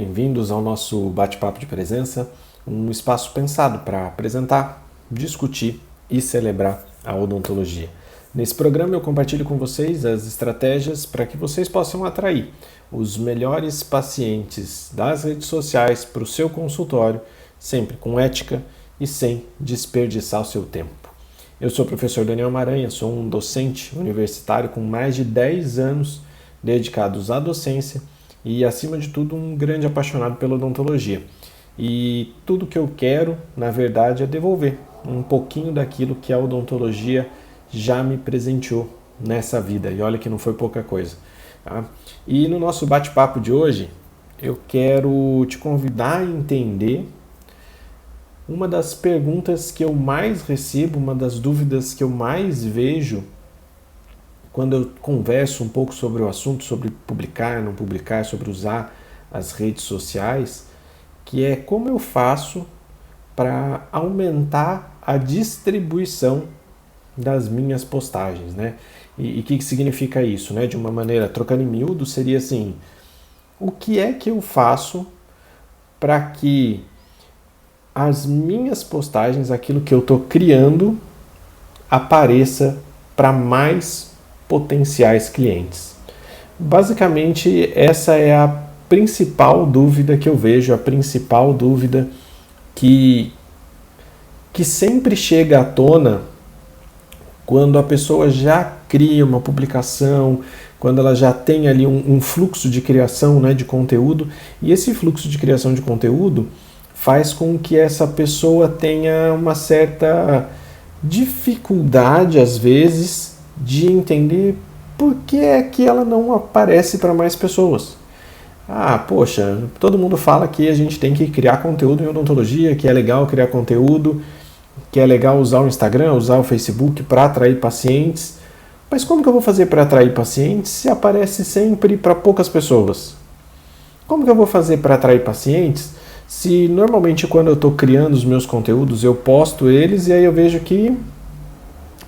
bem-vindos ao nosso bate-papo de presença, um espaço pensado para apresentar, discutir e celebrar a odontologia. Nesse programa eu compartilho com vocês as estratégias para que vocês possam atrair os melhores pacientes das redes sociais para o seu consultório, sempre com ética e sem desperdiçar o seu tempo. Eu sou o professor Daniel Maranha, sou um docente universitário com mais de 10 anos dedicados à docência e, acima de tudo, um grande apaixonado pela odontologia. E tudo que eu quero, na verdade, é devolver um pouquinho daquilo que a odontologia já me presenteou nessa vida. E olha que não foi pouca coisa. Tá? E no nosso bate-papo de hoje, eu quero te convidar a entender uma das perguntas que eu mais recebo, uma das dúvidas que eu mais vejo quando eu converso um pouco sobre o assunto, sobre publicar, não publicar, sobre usar as redes sociais, que é como eu faço para aumentar a distribuição das minhas postagens, né? E o que significa isso, né? De uma maneira trocando em miúdo, seria assim: o que é que eu faço para que as minhas postagens, aquilo que eu estou criando, apareça para mais potenciais clientes? Basicamente, essa é a principal dúvida que eu vejo, a principal dúvida que sempre chega à tona quando a pessoa já cria uma publicação, quando ela já tem ali um fluxo de criação, né, de conteúdo, e esse fluxo de criação de conteúdo faz com que essa pessoa tenha uma certa dificuldade, às vezes, de entender por que é que ela não aparece para mais pessoas. Poxa, todo mundo fala que a gente tem que criar conteúdo em odontologia, que é legal criar conteúdo, que é legal usar o Instagram, usar o Facebook para atrair pacientes. Mas como que eu vou fazer para atrair pacientes se aparece sempre para poucas pessoas? Como que eu vou fazer para atrair pacientes se normalmente quando eu estou criando os meus conteúdos eu posto eles e aí eu vejo que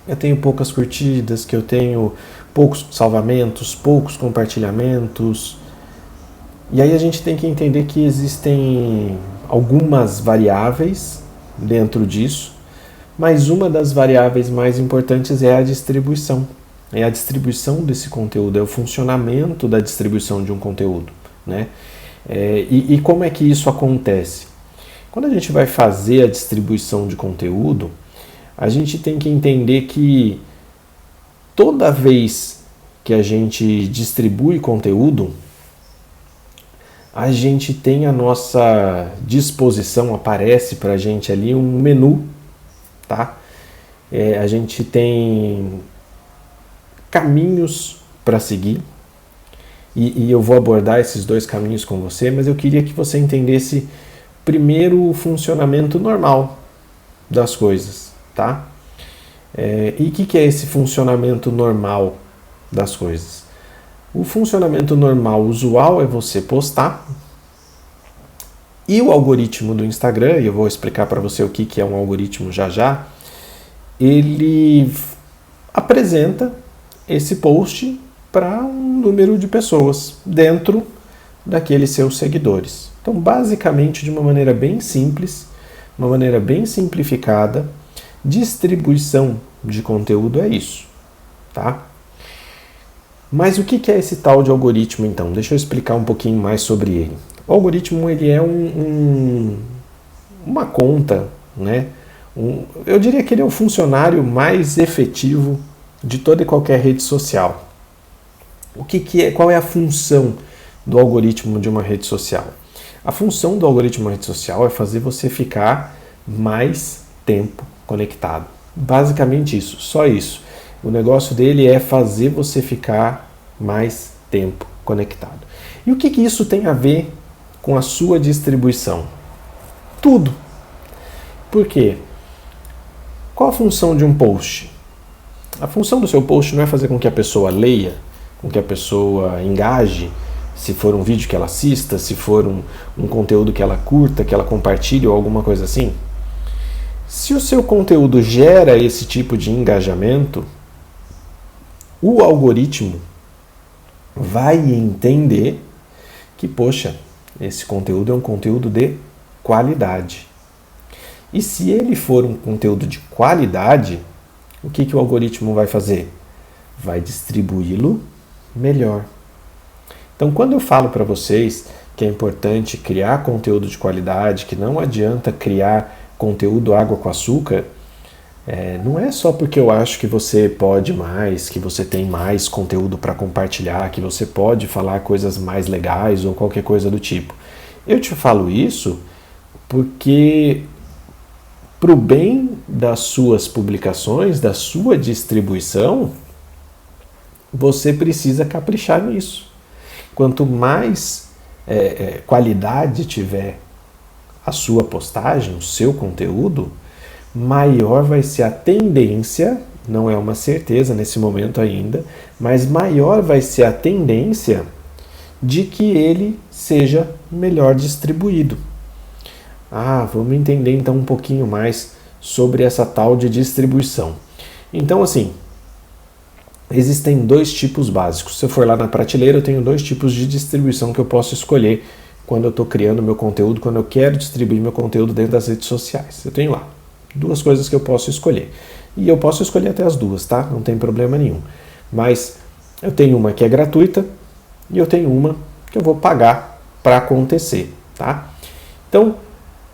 eu tenho poucas curtidas, que eu tenho poucos salvamentos, poucos compartilhamentos? E aí a gente tem que entender que existem algumas variáveis dentro disso, mas uma das variáveis mais importantes é a distribuição. É a distribuição desse conteúdo, é o funcionamento da distribuição de um conteúdo, né? E como é que isso acontece? Quando a gente vai fazer a distribuição de conteúdo, a gente tem que entender que toda vez que a gente distribui conteúdo, a gente tem à nossa disposição, aparece para a gente ali um menu, tá? A gente tem caminhos para seguir, e eu vou abordar esses dois caminhos com você, mas eu queria que você entendesse primeiro o funcionamento normal das coisas, tá? E o que é esse funcionamento normal das coisas? O funcionamento normal, usual, é você postar, e o algoritmo do Instagram, e eu vou explicar para você o que é um algoritmo já, ele apresenta esse post para um número de pessoas dentro daqueles seus seguidores. Então, basicamente, de uma maneira bem simples, uma maneira bem simplificada, distribuição de conteúdo é isso, tá? Mas o que é esse tal de algoritmo, então? Deixa eu explicar um pouquinho mais sobre ele. O algoritmo, ele é uma conta, né? Eu diria que ele é o funcionário mais efetivo de toda e qualquer rede social. Qual é a função do algoritmo de uma rede social? A função do algoritmo de uma rede social é fazer você ficar mais tempo conectado. Basicamente isso, só isso. O negócio dele é fazer você ficar mais tempo conectado. E o que isso tem a ver com a sua distribuição? Tudo. Por quê? Qual a função de um post? A função do seu post não é fazer com que a pessoa leia, com que a pessoa engaje, se for um vídeo que ela assista, se for um conteúdo que ela curta, que ela compartilhe ou alguma coisa assim. Se o seu conteúdo gera esse tipo de engajamento, o algoritmo vai entender que, poxa, esse conteúdo é um conteúdo de qualidade. E se ele for um conteúdo de qualidade, o que o algoritmo vai fazer? Vai distribuí-lo melhor. Então, quando eu falo para vocês que é importante criar conteúdo de qualidade, que não adianta criar conteúdo água com açúcar, não é só porque eu acho que você pode mais, que você tem mais conteúdo para compartilhar, que você pode falar coisas mais legais ou qualquer coisa do tipo. Eu te falo isso porque, para o bem das suas publicações, da sua distribuição, você precisa caprichar nisso. Quanto mais qualidade tiver a sua postagem, o seu conteúdo, maior vai ser a tendência, não é uma certeza nesse momento ainda, mas maior vai ser a tendência de que ele seja melhor distribuído. Vamos entender então um pouquinho mais sobre essa tal de distribuição. Então, assim, existem dois tipos básicos. Se eu for lá na prateleira, eu tenho dois tipos de distribuição que eu posso escolher quando eu estou criando meu conteúdo, quando eu quero distribuir meu conteúdo dentro das redes sociais. Eu tenho lá duas coisas que eu posso escolher. E eu posso escolher até as duas, tá? Não tem problema nenhum. Mas eu tenho uma que é gratuita e eu tenho uma que eu vou pagar para acontecer, tá? Então, o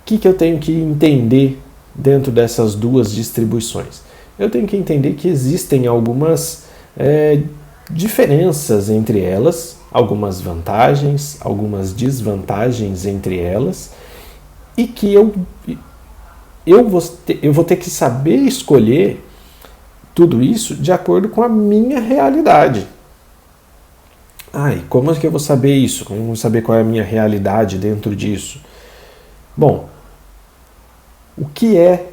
que eu tenho que entender dentro dessas duas distribuições? Eu tenho que entender que existem algumas diferenças entre elas, algumas vantagens, algumas desvantagens entre elas, e que eu vou ter que saber escolher tudo isso de acordo com a minha realidade. E como é que eu vou saber isso? Como eu vou saber qual é a minha realidade dentro disso? Bom, o que é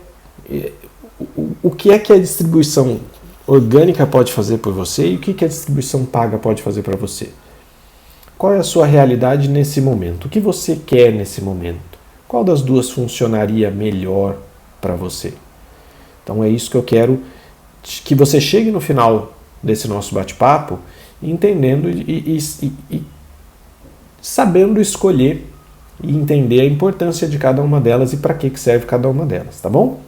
que a distribuição orgânica pode fazer por você e o que a distribuição paga pode fazer para você? Qual é a sua realidade nesse momento? O que você quer nesse momento? Qual das duas funcionaria melhor para você? Então é isso que eu quero que você chegue no final desse nosso bate-papo entendendo e sabendo escolher e entender a importância de cada uma delas e para que serve cada uma delas, tá bom?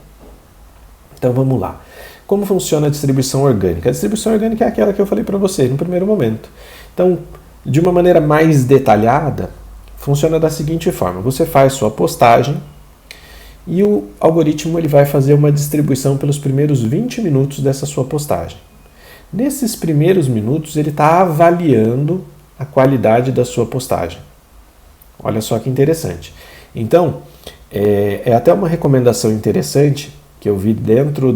Então vamos lá. Como funciona a distribuição orgânica? A distribuição orgânica é aquela que eu falei para você no primeiro momento. Então, de uma maneira mais detalhada, funciona da seguinte forma. Você faz sua postagem e o algoritmo ele vai fazer uma distribuição pelos primeiros 20 minutos dessa sua postagem. Nesses primeiros minutos, ele está avaliando a qualidade da sua postagem. Olha só que interessante. Então, é até uma recomendação interessante que eu vi dentro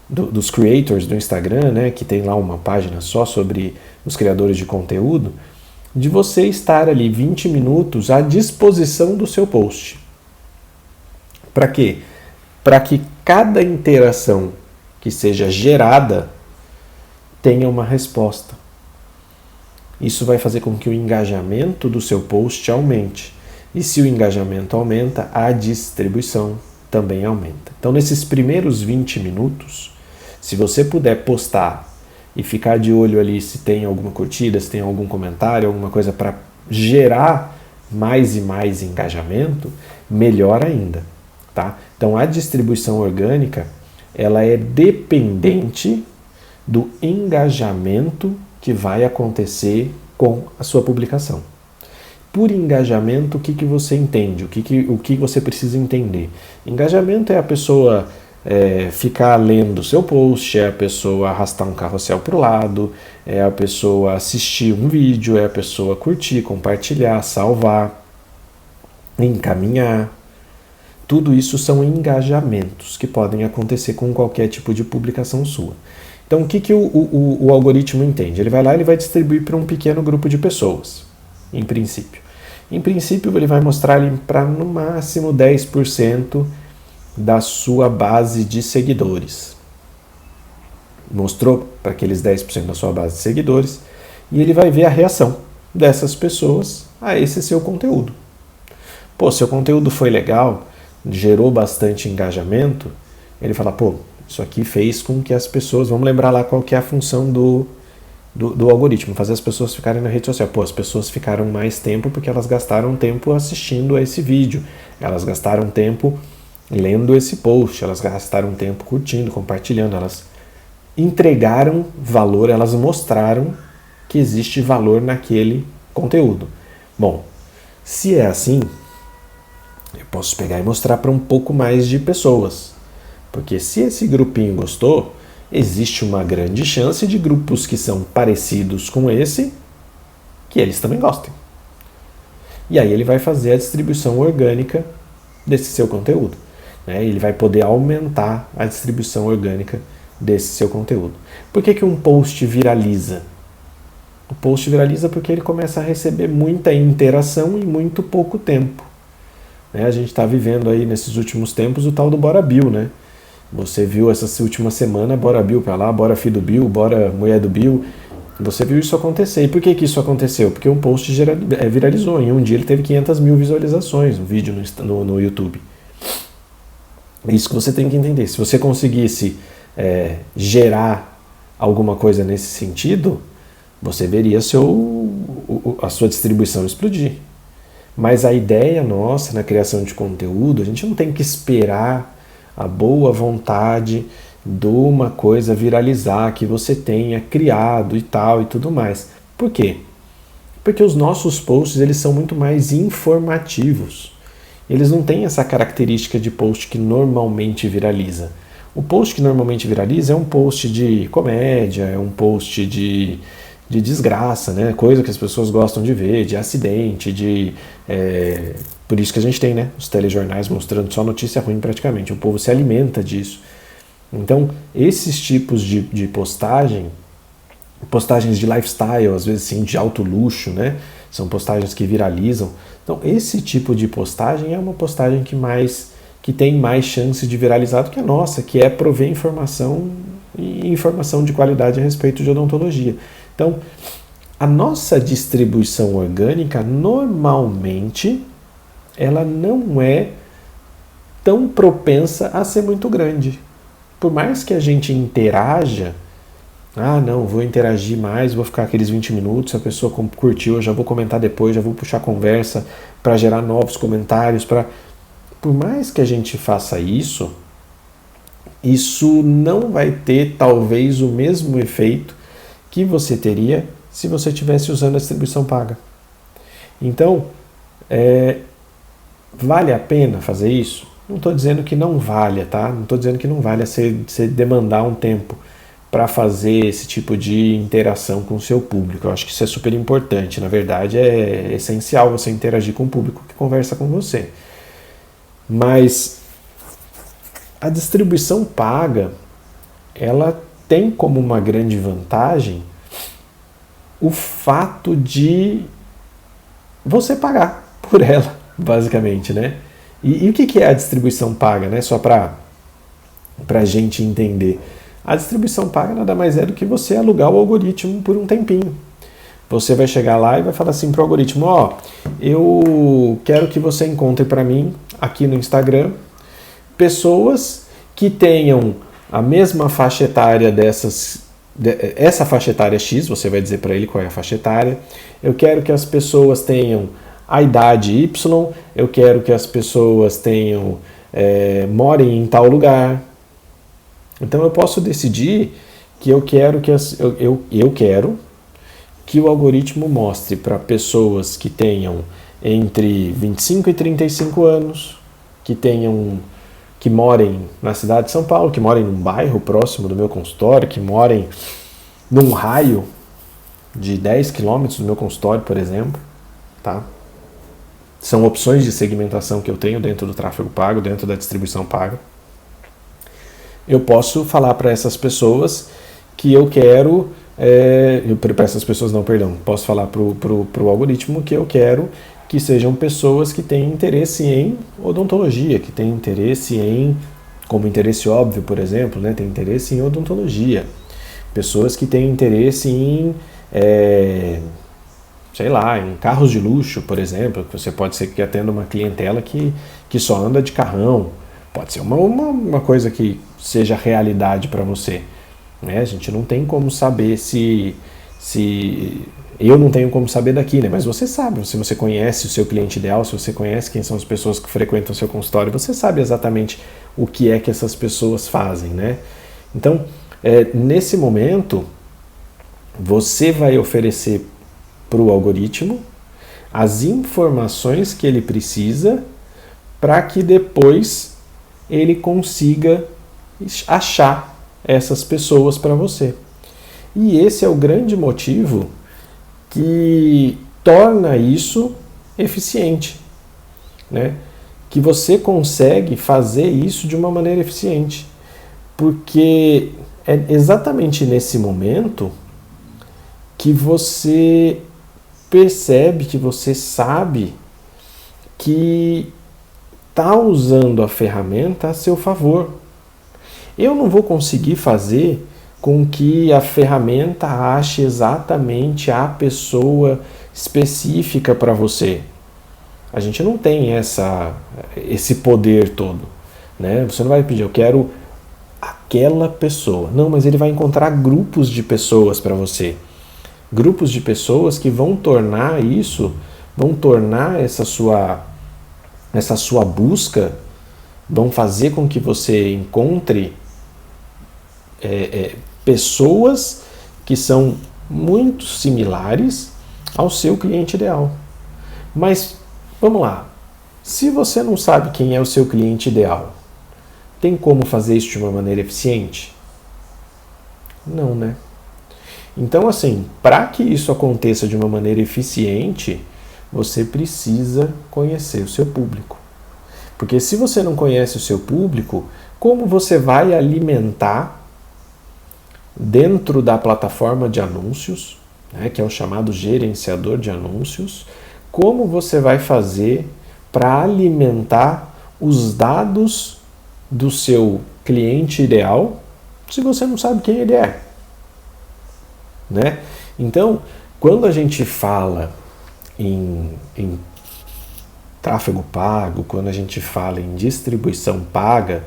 dos creators do Instagram, né, que tem lá uma página só sobre os criadores de conteúdo, de você estar ali 20 minutos à disposição do seu post. Para quê? Para que cada interação que seja gerada tenha uma resposta. Isso vai fazer com que o engajamento do seu post aumente. E se o engajamento aumenta, a distribuição também aumenta. Então, nesses primeiros 20 minutos, se você puder postar e ficar de olho ali se tem alguma curtida, se tem algum comentário, alguma coisa para gerar mais e mais engajamento, melhor ainda, tá? Então, a distribuição orgânica, ela é dependente do engajamento que vai acontecer com a sua publicação. Por engajamento, o que você entende? O que você precisa entender? Engajamento é a pessoa ficar lendo o seu post, é a pessoa arrastar um carrossel para o lado, é a pessoa assistir um vídeo, é a pessoa curtir, compartilhar, salvar, encaminhar. Tudo isso são engajamentos que podem acontecer com qualquer tipo de publicação sua. Então, o que o algoritmo entende? Ele vai lá e ele vai distribuir para um pequeno grupo de pessoas, em princípio. Em princípio, ele vai mostrar para no máximo 10% da sua base de seguidores. Mostrou para aqueles 10% da sua base de seguidores e ele vai ver a reação dessas pessoas a esse seu conteúdo. Seu conteúdo foi legal, gerou bastante engajamento, ele fala, isso aqui fez com que as pessoas... Vamos lembrar lá qual que é a função do algoritmo, fazer as pessoas ficarem na rede social. Pô, as pessoas ficaram mais tempo porque elas gastaram tempo assistindo a esse vídeo, elas gastaram tempo lendo esse post, elas gastaram tempo curtindo, compartilhando, elas entregaram valor, elas mostraram que existe valor naquele conteúdo. Bom, se é assim, eu posso pegar e mostrar para um pouco mais de pessoas, porque se esse grupinho gostou, existe uma grande chance de grupos que são parecidos com esse, que eles também gostem. E aí ele vai fazer a distribuição orgânica desse seu conteúdo, né? Ele vai poder aumentar a distribuição orgânica desse seu conteúdo. Por que um post viraliza? O post viraliza porque ele começa a receber muita interação em muito pouco tempo. A gente está vivendo aí nesses últimos tempos o tal do Bora Bill, né? Você viu essa última semana, Bora Bill pra lá, Bora Filho do Bill, Bora Mulher do Bill. Você viu isso acontecer. E por que isso aconteceu? Porque um post viralizou. Em um dia ele teve 500 mil visualizações, um vídeo no YouTube. É isso que você tem que entender. Se você conseguisse gerar alguma coisa nesse sentido, você veria a sua distribuição explodir. Mas a ideia nossa na criação de conteúdo, a gente não tem que esperar a boa vontade de uma coisa viralizar, que você tenha criado e tal e tudo mais. Por quê? Porque os nossos posts eles são muito mais informativos. Eles não têm essa característica de post que normalmente viraliza. O post que normalmente viraliza é um post de comédia, é um post de desgraça, né? Coisa que as pessoas gostam de ver, de acidente, por isso que a gente tem, né, os telejornais mostrando só notícia ruim praticamente. O povo se alimenta disso. Então, esses tipos de postagens de lifestyle, às vezes sim, de alto luxo, né? São postagens que viralizam. Então, esse tipo de postagem é uma postagem que tem mais chance de viralizar do que a nossa, que é prover informação e informação de qualidade a respeito de odontologia. Então, a nossa distribuição orgânica, normalmente, ela não é tão propensa a ser muito grande. Por mais que a gente interaja, não, vou interagir mais, vou ficar aqueles 20 minutos, se a pessoa curtiu, eu já vou comentar depois, já vou puxar conversa para gerar novos comentários. Por mais que a gente faça isso não vai ter talvez o mesmo efeito que você teria se você estivesse usando a distribuição paga. Então, vale a pena fazer isso? Não estou dizendo que não valha, tá? Não estou dizendo que não valha você demandar um tempo para fazer esse tipo de interação com o seu público. Eu acho que isso é super importante. Na verdade, é essencial você interagir com o público que conversa com você. Mas a distribuição paga, ela tem como uma grande vantagem o fato de você pagar por ela, basicamente, né? E o que é a distribuição paga, né? Só para a gente entender. A distribuição paga nada mais é do que você alugar o algoritmo por um tempinho. Você vai chegar lá e vai falar assim para o algoritmo, eu quero que você encontre para mim, aqui no Instagram, pessoas que tenham a mesma faixa etária essa faixa etária X, você vai dizer para ele qual é a faixa etária. Eu quero que as pessoas tenham a idade Y, eu quero que as pessoas morem em tal lugar. Então eu posso decidir que eu quero que o algoritmo mostre para pessoas que tenham entre 25 e 35 anos, que morem na cidade de São Paulo, que morem num bairro próximo do meu consultório, que morem num raio de 10 quilômetros do meu consultório, por exemplo. Tá? São opções de segmentação que eu tenho dentro do tráfego pago, dentro da distribuição paga. Eu posso falar para essas pessoas que eu quero... para essas pessoas não, perdão. Posso falar para o algoritmo que eu quero que sejam pessoas que têm interesse em odontologia, que têm interesse como interesse óbvio, por exemplo, né, tem interesse em odontologia. Pessoas que têm interesse em em carros de luxo, por exemplo, que você pode ser que atenda uma clientela que só anda de carrão. Pode ser uma coisa que seja realidade para você. Né? A gente não tem como saber se Se eu não tenho como saber daqui, né? Mas você sabe, se você conhece o seu cliente ideal, se você conhece quem são as pessoas que frequentam o seu consultório, você sabe exatamente o que é que essas pessoas fazem, né? Então, nesse momento, você vai oferecer para o algoritmo as informações que ele precisa para que depois ele consiga achar essas pessoas para você. E esse é o grande motivo que torna isso eficiente, né? Que você consegue fazer isso de uma maneira eficiente, porque é exatamente nesse momento que você percebe, que você sabe que está usando a ferramenta a seu favor. Eu não vou conseguir fazer com que a ferramenta ache exatamente a pessoa específica para você. A gente não tem esse poder todo, né? Você não vai pedir, eu quero aquela pessoa. Não, mas ele vai encontrar grupos de pessoas para você. Grupos de pessoas que vão tornar essa sua busca, vão fazer com que você encontre pessoas que são muito similares ao seu cliente ideal. Mas, vamos lá, se você não sabe quem é o seu cliente ideal, tem como fazer isso de uma maneira eficiente? Não, né? Então, assim, para que isso aconteça de uma maneira eficiente, você precisa conhecer o seu público. Porque se você não conhece o seu público, como você vai alimentar dentro da plataforma de anúncios, né, que é o chamado gerenciador de anúncios, como você vai fazer para alimentar os dados do seu cliente ideal se você não sabe quem ele é? Né? Então, quando a gente fala em tráfego pago, quando a gente fala em distribuição paga,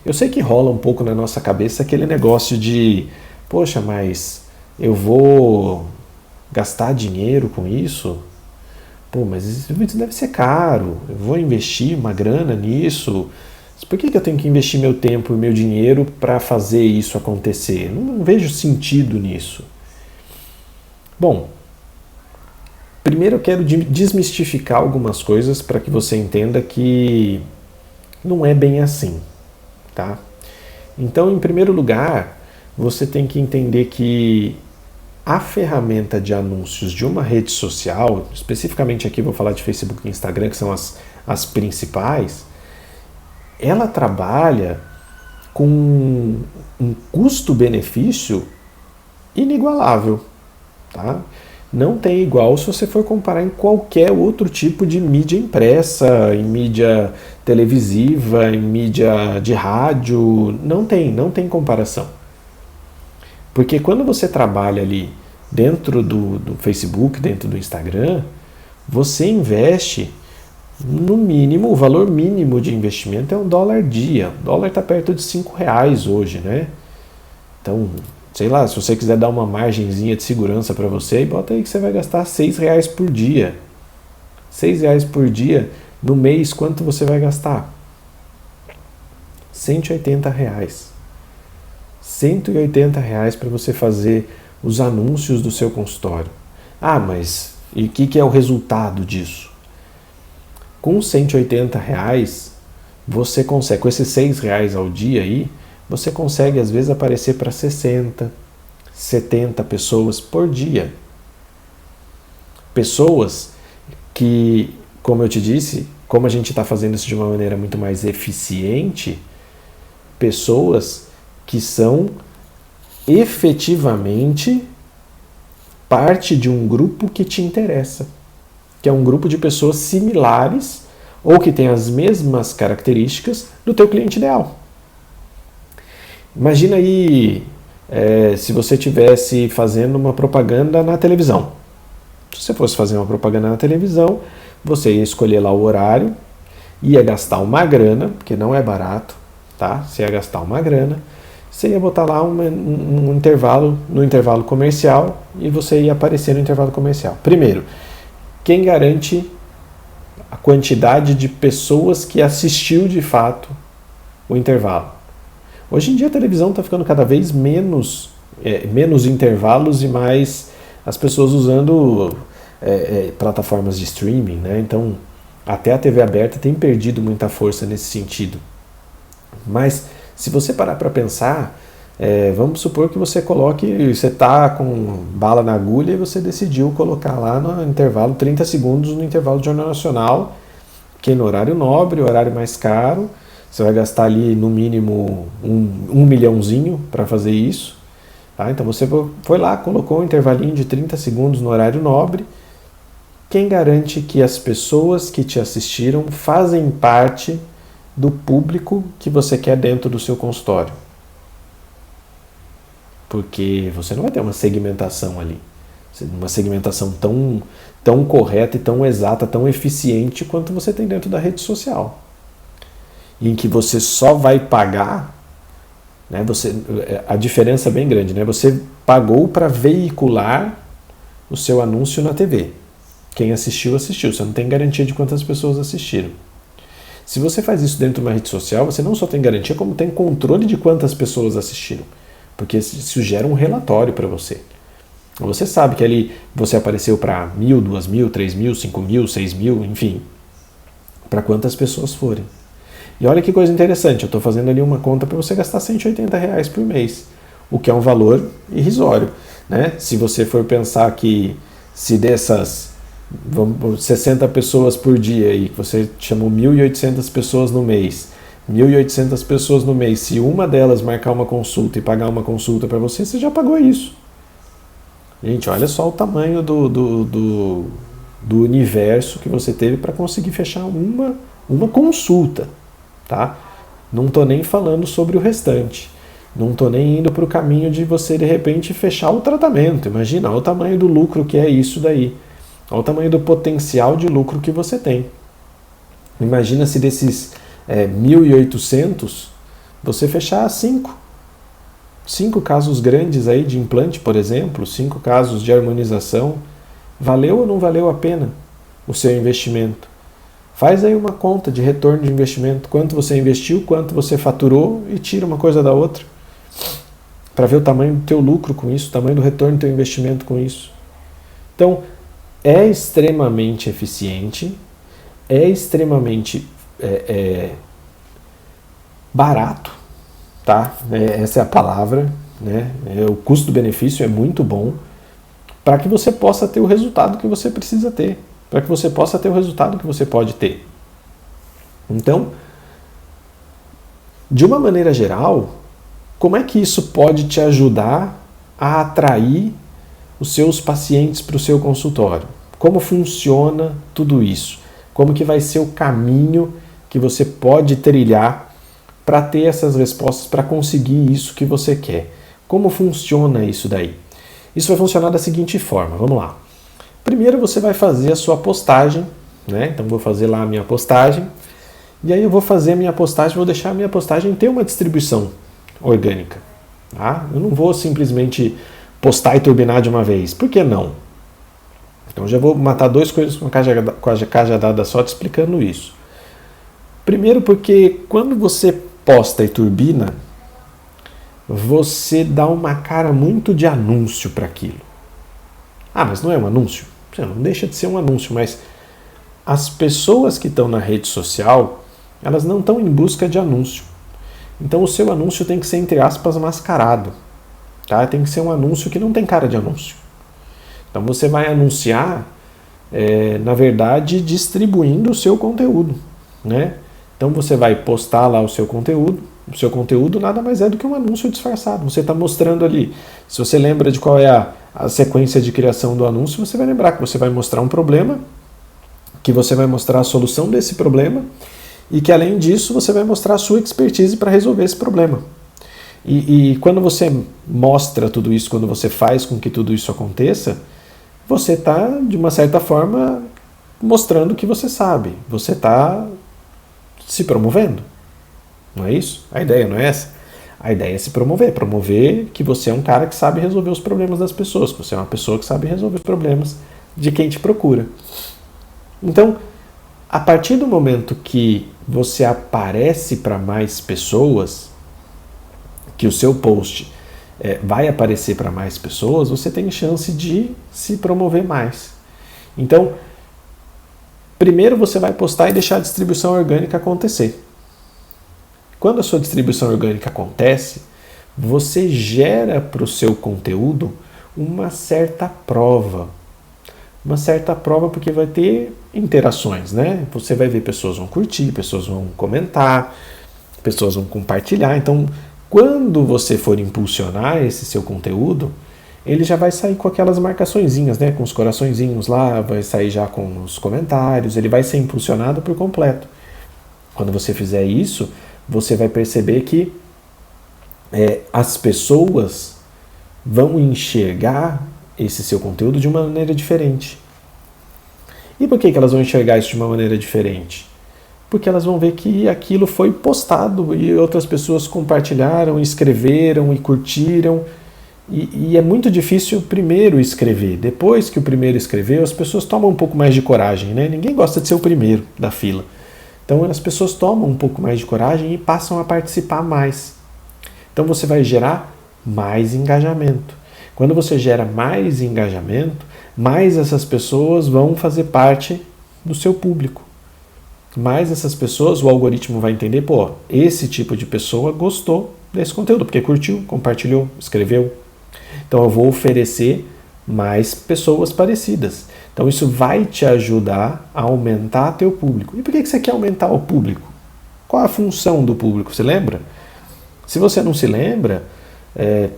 eu sei que rola um pouco na nossa cabeça aquele negócio de, poxa, mas eu vou gastar dinheiro com isso? Pô, mas isso deve ser caro, eu vou investir uma grana nisso. Por que eu tenho que investir meu tempo e meu dinheiro para fazer isso acontecer? Não vejo sentido nisso. Bom, primeiro eu quero desmistificar algumas coisas para que você entenda que não é bem assim, tá? Então, em primeiro lugar, você tem que entender que a ferramenta de anúncios de uma rede social, especificamente aqui vou falar de Facebook e Instagram, que são as principais, ela trabalha com um custo-benefício inigualável. Tá? Não tem igual se você for comparar em qualquer outro tipo de mídia impressa, em mídia televisiva, em mídia de rádio, não tem comparação. Porque quando você trabalha ali dentro do Facebook, dentro do Instagram, você investe no mínimo, o valor mínimo de investimento é $1 dia. O dólar está perto de R$5 hoje, né? Então, sei lá, se você quiser dar uma margenzinha de segurança para você, bota aí que você vai gastar R$6 por dia. R$6 por dia, no mês, quanto você vai gastar? R$180. R$180 para você fazer os anúncios do seu consultório. Ah, mas e o que é o resultado disso? Com R$180, você consegue, com esses R$6 ao dia aí, você consegue às vezes aparecer para 60, 70 pessoas por dia. Pessoas que, como eu te disse, como a gente está fazendo isso de uma maneira muito mais eficiente, pessoas que são efetivamente parte de um grupo que te interessa, que é um grupo de pessoas similares ou que tem as mesmas características do teu cliente ideal. Imagina aí se você estivesse fazendo uma propaganda na televisão. Se você fosse fazer uma propaganda na televisão, você ia escolher lá o horário, ia gastar uma grana, porque não é barato, tá? Você ia gastar uma grana, você ia botar lá um intervalo, no intervalo comercial, e você ia aparecer no intervalo comercial. Primeiro, quem garante a quantidade de pessoas que assistiu de fato o intervalo? Hoje em dia a televisão está ficando cada vez menos intervalos e mais as pessoas usando plataformas de streaming, né? Então até a TV aberta tem perdido muita força nesse sentido. Mas se você parar para pensar, vamos supor que você está com bala na agulha e você decidiu colocar lá no intervalo 30 segundos no intervalo do Jornal Nacional, que é no horário nobre, horário mais caro. Você vai gastar ali no mínimo um milhãozinho para fazer isso. Tá? Então você foi lá, colocou um intervalinho de 30 segundos no horário nobre. Quem garante que as pessoas que te assistiram fazem parte do público que você quer dentro do seu consultório? Porque você não vai ter uma segmentação ali. Uma segmentação tão correta e tão exata, tão eficiente quanto você tem dentro da rede social. Em que você só vai pagar, né, a diferença é bem grande, né? Você pagou para veicular o seu anúncio na TV. Quem assistiu, assistiu. Você não tem garantia de quantas pessoas assistiram. Se você faz isso dentro de uma rede social, você não só tem garantia, como tem controle de quantas pessoas assistiram. Porque isso gera um relatório para você. Você sabe que ali você apareceu para 1.000, 2.000, 3.000, 5.000, 6.000, enfim, para quantas pessoas forem. E olha que coisa interessante, eu estou fazendo ali uma conta para você gastar R$180 por mês, o que é um valor irrisório, né? Se você for pensar que se dessas 60 pessoas por dia e você chamou 1.800 pessoas no mês, 1.800 pessoas no mês, se uma delas marcar uma consulta e pagar uma consulta para você, você já pagou isso. Gente, olha só o tamanho do universo que você teve para conseguir fechar uma consulta. Tá? Não estou nem falando sobre o restante. Não estou nem indo para o caminho de você, de repente, fechar o tratamento. Imagina, olha o tamanho do lucro que é isso daí. Olha o tamanho do potencial de lucro que você tem. Imagina se desses 1.800, você fechar 5 casos grandes aí de implante, por exemplo, 5 casos de harmonização. Valeu ou não valeu a pena o seu investimento? Faz aí uma conta de retorno de investimento, quanto você investiu, quanto você faturou e tira uma coisa da outra, para ver o tamanho do teu lucro com isso, o tamanho do retorno do teu investimento com isso. Então, é extremamente eficiente, é extremamente barato, tá? Essa é a palavra, né? O custo-benefício é muito bom para que você possa ter o resultado que você precisa ter. Para que você possa ter o resultado que você pode ter. Então, de uma maneira geral, como é que isso pode te ajudar a atrair os seus pacientes para o seu consultório? Como funciona tudo isso? Como que vai ser o caminho que você pode trilhar para ter essas respostas, para conseguir isso que você quer? Como funciona isso daí? Isso vai funcionar da seguinte forma, vamos lá. Primeiro você vai fazer a sua postagem, né? Então vou fazer lá a minha postagem, e aí eu vou fazer a minha postagem, vou deixar a minha postagem ter uma distribuição orgânica. Tá? Eu não vou simplesmente postar e turbinar de uma vez. Por que não? Então já vou matar 2 coisas com a cajadada só te explicando isso. Primeiro porque quando você posta e turbina, você dá uma cara muito de anúncio para aquilo. Ah, mas não é um anúncio? Não deixa de ser um anúncio, mas as pessoas que estão na rede social, elas não estão em busca de anúncio. Então o seu anúncio tem que ser, entre aspas, mascarado. Tá? Tem que ser um anúncio que não tem cara de anúncio. Então você vai anunciar, na verdade, distribuindo o seu conteúdo. Né? Então você vai postar lá o seu conteúdo. O seu conteúdo nada mais é do que um anúncio disfarçado. Você está mostrando ali. Se você lembra de qual é a sequência de criação do anúncio, você vai lembrar que você vai mostrar um problema, que você vai mostrar a solução desse problema e que, além disso, você vai mostrar a sua expertise para resolver esse problema. E quando você mostra tudo isso, quando você faz com que tudo isso aconteça, você está, de uma certa forma, mostrando que você sabe. Você está se promovendo. Não é isso? A ideia não é essa? A ideia é se promover que você é um cara que sabe resolver os problemas das pessoas, que você é uma pessoa que sabe resolver os problemas de quem te procura. Então, a partir do momento que você aparece para mais pessoas, que o seu post vai aparecer para mais pessoas, você tem chance de se promover mais. Então, primeiro você vai postar e deixar a distribuição orgânica acontecer. Quando a sua distribuição orgânica acontece, você gera para o seu conteúdo uma certa prova. Uma certa prova porque vai ter interações, né? Você vai ver pessoas vão curtir, pessoas vão comentar, pessoas vão compartilhar. Então, quando você for impulsionar esse seu conteúdo, ele já vai sair com aquelas marcaçõezinhas, né? Com os coraçõezinhos lá, vai sair já com os comentários, ele vai ser impulsionado por completo. Quando você fizer isso, você vai perceber que as pessoas vão enxergar esse seu conteúdo de uma maneira diferente. E por que elas vão enxergar isso de uma maneira diferente? Porque elas vão ver que aquilo foi postado e outras pessoas compartilharam, escreveram e curtiram. E é muito difícil primeiro escrever. Depois que o primeiro escreveu, as pessoas tomam um pouco mais de coragem, né? Ninguém gosta de ser o primeiro da fila. Então as pessoas tomam um pouco mais de coragem e passam a participar mais. Então você vai gerar mais engajamento. Quando você gera mais engajamento, mais essas pessoas vão fazer parte do seu público. Mais essas pessoas, o algoritmo vai entender, pô, esse tipo de pessoa gostou desse conteúdo, porque curtiu, compartilhou, escreveu. Então eu vou oferecer mais pessoas parecidas. Então isso vai te ajudar a aumentar teu público. E por que você quer aumentar o público? Qual a função do público? Você lembra? Se você não se lembra,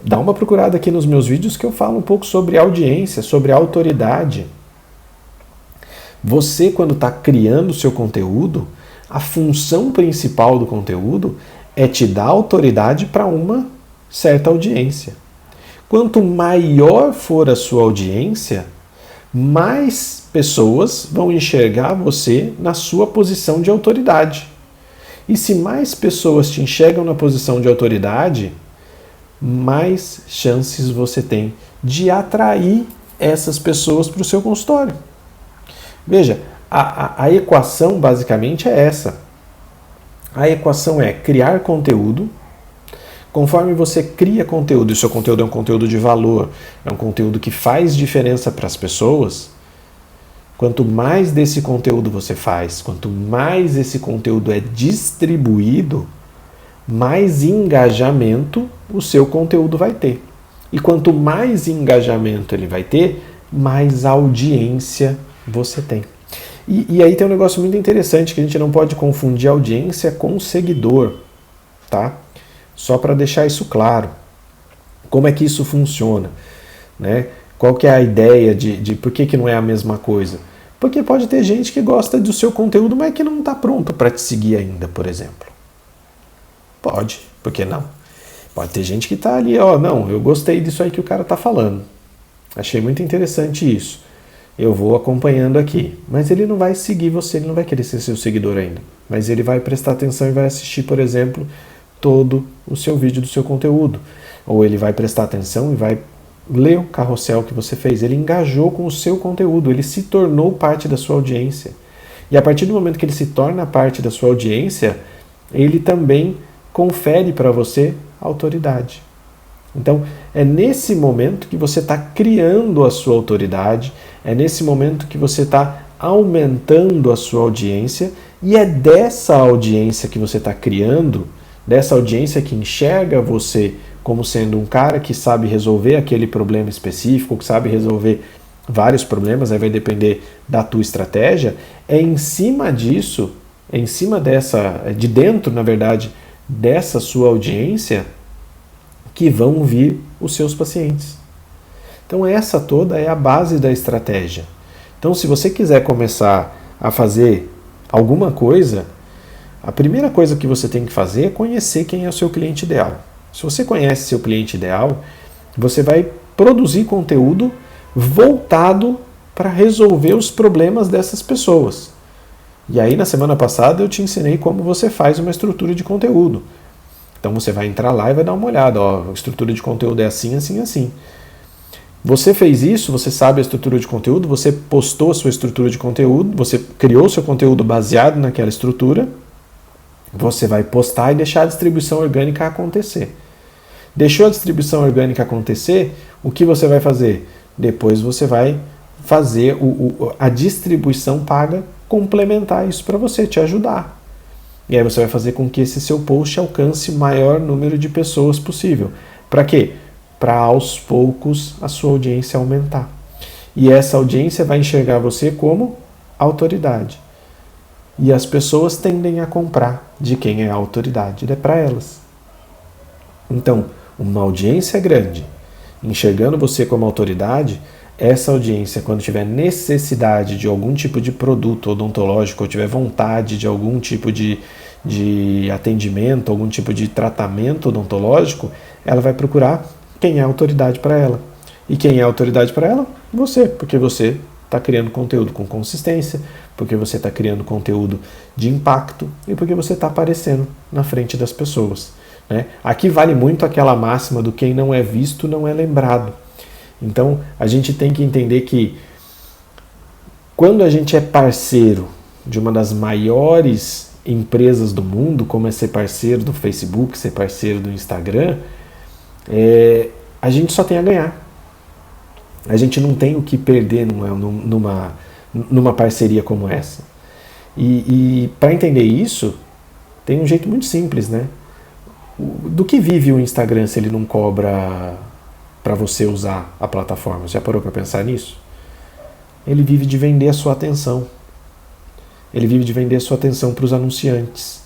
dá uma procurada aqui nos meus vídeos que eu falo um pouco sobre audiência, sobre autoridade. Você, quando está criando o seu conteúdo, a função principal do conteúdo é te dar autoridade para uma certa audiência. Quanto maior for a sua audiência, mais pessoas vão enxergar você na sua posição de autoridade. E se mais pessoas te enxergam na posição de autoridade, mais chances você tem de atrair essas pessoas para o seu consultório. Veja, a equação basicamente é essa. A equação é criar conteúdo. Conforme você cria conteúdo, e o seu conteúdo é um conteúdo de valor, é um conteúdo que faz diferença para as pessoas, quanto mais desse conteúdo você faz, quanto mais esse conteúdo é distribuído, mais engajamento o seu conteúdo vai ter. E quanto mais engajamento ele vai ter, mais audiência você tem. E aí tem um negócio muito interessante que a gente não pode confundir audiência com seguidor, tá? Só para deixar isso claro. Como é que isso funciona? Né? Qual que é a ideia de por que não é a mesma coisa? Porque pode ter gente que gosta do seu conteúdo, mas que não está pronto para te seguir ainda, por exemplo. Pode, por que não? Pode ter gente que está ali, não, eu gostei disso aí que o cara está falando. Achei muito interessante isso. Eu vou acompanhando aqui. Mas ele não vai seguir você, ele não vai querer ser seu seguidor ainda. Mas ele vai prestar atenção e vai assistir, por exemplo, todo o seu vídeo do seu conteúdo. Ou ele vai prestar atenção e vai ler o carrossel que você fez. Ele engajou com o seu conteúdo, ele se tornou parte da sua audiência. E a partir do momento que ele se torna parte da sua audiência, ele também confere para você autoridade. Então, é nesse momento que você está criando a sua autoridade, é nesse momento que você está aumentando a sua audiência, e é dessa audiência que você está criando, dessa audiência que enxerga você como sendo um cara que sabe resolver aquele problema específico, que sabe resolver vários problemas, aí vai depender da tua estratégia, é em cima disso, é em cima de dentro, na verdade, dessa sua audiência, que vão vir os seus pacientes. Então essa toda é a base da estratégia. Então se você quiser começar a fazer alguma coisa, a primeira coisa que você tem que fazer é conhecer quem é o seu cliente ideal. Se você conhece seu cliente ideal, você vai produzir conteúdo voltado para resolver os problemas dessas pessoas. E aí na semana passada eu te ensinei como você faz uma estrutura de conteúdo. Então você vai entrar lá e vai dar uma olhada, ó, a estrutura de conteúdo é assim, assim, assim. Você fez isso, você sabe a estrutura de conteúdo, você postou a sua estrutura de conteúdo, você criou seu conteúdo baseado naquela estrutura, você vai postar e deixar a distribuição orgânica acontecer. Deixou a distribuição orgânica acontecer, o que você vai fazer? Depois você vai fazer a distribuição paga complementar isso para você, te ajudar. E aí você vai fazer com que esse seu post alcance o maior número de pessoas possível. Para quê? Para aos poucos a sua audiência aumentar. E essa audiência vai enxergar você como autoridade. E as pessoas tendem a comprar de quem é a autoridade, é para elas. Então, uma audiência grande, enxergando você como autoridade, essa audiência, quando tiver necessidade de algum tipo de produto odontológico, ou tiver vontade de algum tipo de atendimento, algum tipo de tratamento odontológico, ela vai procurar quem é autoridade para ela. E quem é autoridade para ela? Você, porque você está criando conteúdo com consistência, porque você está criando conteúdo de impacto e porque você está aparecendo na frente das pessoas. Né? Aqui vale muito aquela máxima do quem não é visto não é lembrado. Então a gente tem que entender que quando a gente é parceiro de uma das maiores empresas do mundo, como é ser parceiro do Facebook, ser parceiro do Instagram, a gente só tem a ganhar. A gente não tem o que perder numa parceria como essa. E para entender isso, tem um jeito muito simples, né? Do que vive o Instagram se ele não cobra para você usar a plataforma? Já parou para pensar nisso? Ele vive de vender a sua atenção. Ele vive de vender a sua atenção para os anunciantes.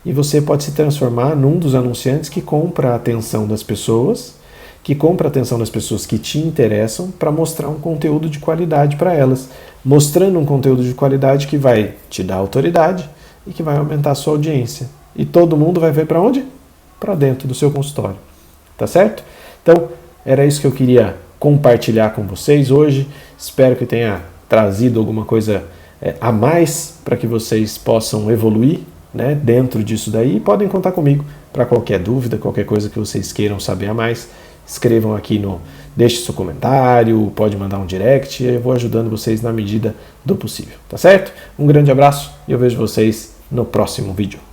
E você pode se transformar num dos anunciantes que compra a atenção das pessoas, que compra a atenção das pessoas que te interessam para mostrar um conteúdo de qualidade para elas. Mostrando um conteúdo de qualidade que vai te dar autoridade e que vai aumentar a sua audiência. E todo mundo vai ver para onde? Para dentro do seu consultório. Tá certo? Então, era isso que eu queria compartilhar com vocês hoje. Espero que tenha trazido alguma coisa a mais para que vocês possam evoluir, né, dentro disso daí. E podem contar comigo para qualquer dúvida, qualquer coisa que vocês queiram saber a mais. Escrevam aqui deixe seu comentário, pode mandar um direct, eu vou ajudando vocês na medida do possível, tá certo? Um grande abraço e eu vejo vocês no próximo vídeo.